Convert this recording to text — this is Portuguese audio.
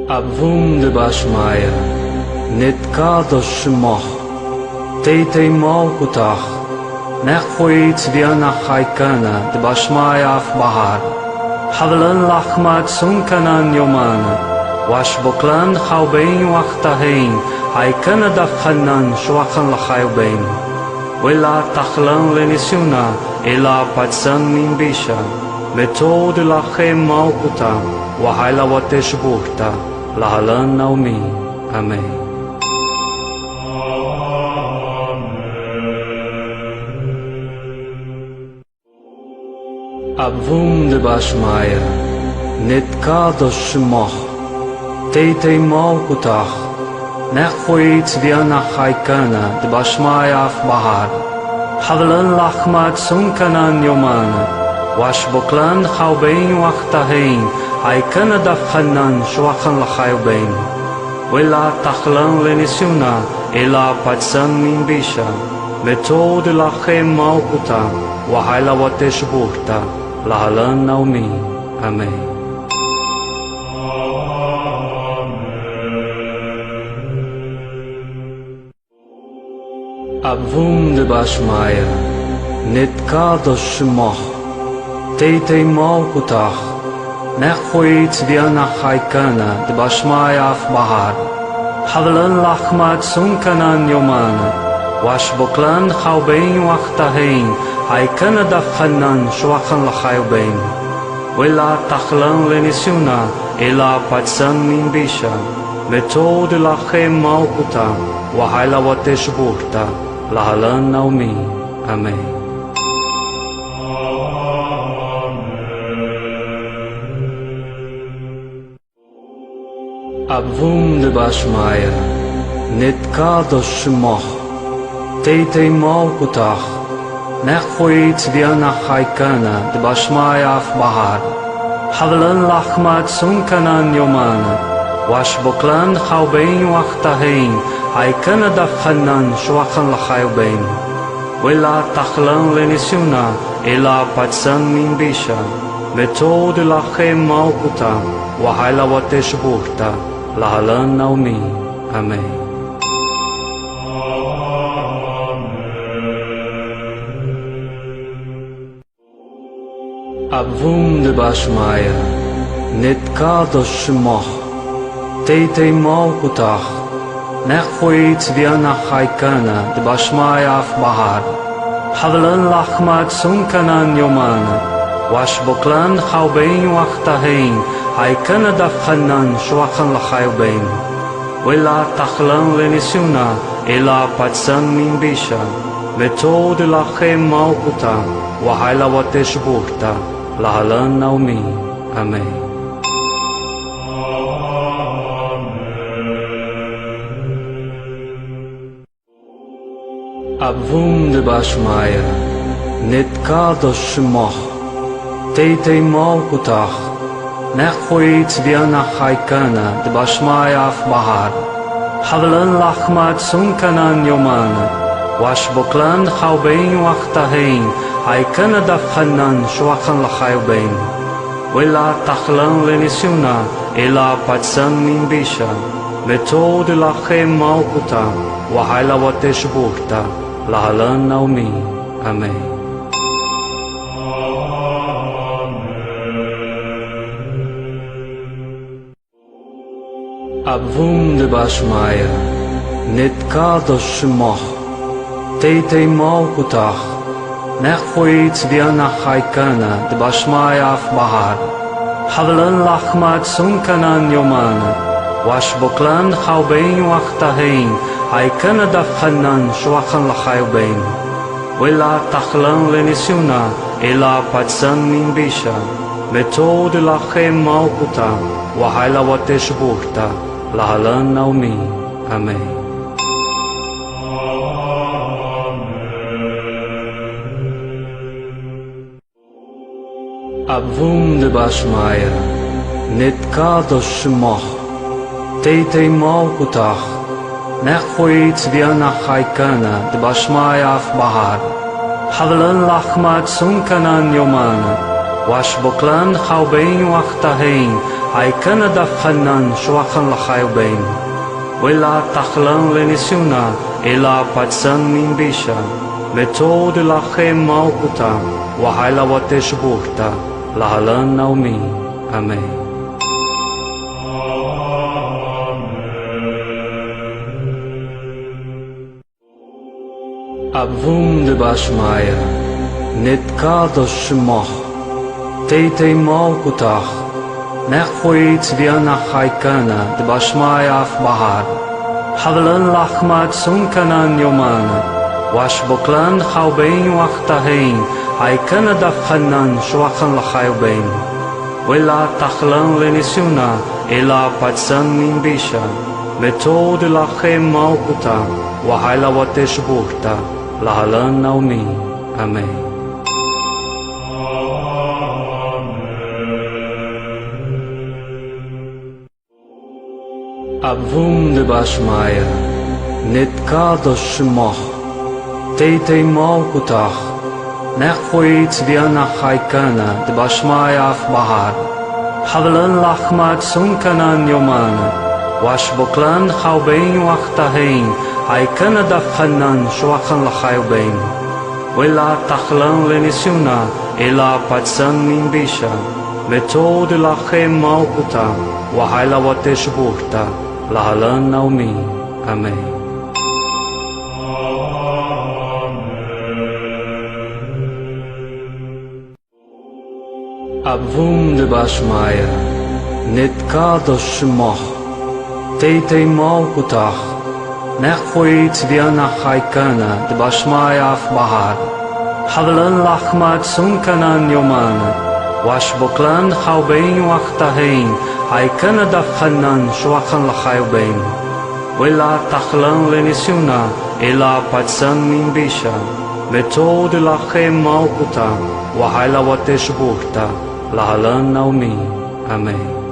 Abvum de Bashmaya, Netkadosh Moch, Teitei Malkutach, Nechvoit Vianach Haikana, de Bashmaya af Bahar, Havlan Lachmat Sunkanan Yomana, Washboklan Chaubein Wachtahein, Haikana Dafhanan Shwachan Lachayubein, Wela Tachlan Lenisuna, Ela Patsan Mimbisha, Metod Lachem Malkuta, Wahaila Wateshburta, Lahalan Naomi. Amen. Abvum de Bashmaya, Netkadosh Moch, Teitei Malkutach, Nechvoit Vianach Haikana, de Bashmaya af Bahar, Havlan Lachmat Sunkanan Yomana, Washboklan Chaubein Wachtahein, Haikana Dafhanan Shwachan Lachayubein, Wela Tachlan Lenisuna, Ela Patsan Mimbisha, Metod Lachem Malkuta, Wahaila Wateshburta, Lahalan Naomi. Amen. Abvum de Bashmaya, Netkadosh Moch, Teitei Malkutach, Nechvoit Vianach Haikana, de Bashmaya af Bahar, Havlan Lachmat Sunkanan Yomana, Washboklan Chaubein Wachtahein, Haikana Dafhanan Shwachan Lachayubein, Wela Tachlan Lenisuna, Ela Patsan Mimbisha, Metod Lachem Malkuta, Wahaila Wateshburta, Lahalan Naomi. Amen. Abvum de Bashmaya, Netkadosh Moch, Teitei Malkutach, Nechvoit Vianach Haikana, de Bashmaya af Bahar, Havlan Lachmat Sunkanan Yomana, Washboklan Chaubein Wachtahein, Haikana Dafhanan Shwachan Lachayubein, Wela Tachlan Lenisuna, Ela Patsan Mimbisha, Metod Lachem Malkuta, Wahaila Wateshburta, Lahalan Naomi. Amen. Abvum de Bashmaya, Netkadosh Moch, Teitei Malkutach, Nechvoit Vianach Haikana, de Bashmaya af Bahar, Havlan Lachmat Sunkanan Yomana, Washboklan Chaubein Wachtahein, Haikana Dafhanan Shwachan Lachayubein, Wela Tachlan Lenisuna, Ela Patsan Mimbisha, Metod Lachem Malkuta, Wahaila Wateshburta, Lahalan Naomi. Amen. Abvum de Bashmaya, Netkadosh Moch, Teitei Malkutach, Nechvoit Vianach Haikana, de Bashmaya af Bahar, Havlan Lachmat Sunkanan Yomana, Washboklan Chaubein Wachtahein, Haikana Dafhanan Shwachan Lachayubein, Wela Tachlan Lenisuna, Ela Patsan Mimbisha, Metod Lachem Malkuta, Wahaila Wateshburta, Lahalan Naomi. Amen. Abvum de Bashmaya, Netkadosh Moch, Teitei Malkutach, Nechvoit Vianach Haikana, de Bashmaya af Bahar, Havlan Lachmat Sunkanan Yomana, Washboklan Chaubein Wachtahein, Haikana Dafhanan Shwachan Lachayubein, Wela Tachlan Lenisuna, Ela Patsan Mimbisha, Metod Lachem Malkuta, Wahaila Wateshburta, Lahalan Naomi. Amen. Abvum de Bashmaya, Netkadosh Moch, Teitei Malkutach, Nechvoit Vianach Haikana, de Bashmaya af Bahar, Havlan Lachmat Sunkanan Yomana, Washboklan Chaubein Wachtahein, Haikana da Hanan Shuachan Lachai Ben Wela Tachlan Lenisiuna Ela Patsan Mimbisha Metod Lachem Malkuta Wahaila Watesh Burta Lahalan Naumi Amen. Abvum de Bashmaya Netkadosh Shmoch Teitei Malkutach Nechwit Vianach Haikana de Bashmaya af Bahar Havlan Lachmat Sunkanan Yomana Washboklan Chaubein Wachtahein Haikana da Hanan Shuachan Lachayubein Wela Tachlan Lenisiuna Ela Patsan Mimbisha Metod Lachem Malkuta Wahaila Watesh Burta Lahalan Naumi Amen. Abvum de Bashmaya Netkadosh Shmoch Teitei Malkutach Nechwit Vianach Haikana de Bashmaya af Bahar Havlan Lachmat Sunkanan Yomana Washboklan Chaubein Wachtahein Haikana da Hanan Shuachan Lachayubein Wela Tachlan Lenisiuna Ela Patsan Mimbisha Metod Lachem Malkuta Wahaila Watesh Burta Lahalan Naumi Amen. Abvum de Bashmaya Netkadosh Shmoch Teitei Malkutach Nechwit Vianach Haikana de Bashmaya af Bahar Havlan Lachmat Sunkanan Yomana Washboklan Chaubein Wachtahein Haikana da Hanan Shuachan Lachayubein Wela Tachlan Lenisiuna Ela Patsan Mimbisha Metod Lachem Malkuta Wahaila Watesh Burta Lahalan Naumi Amen.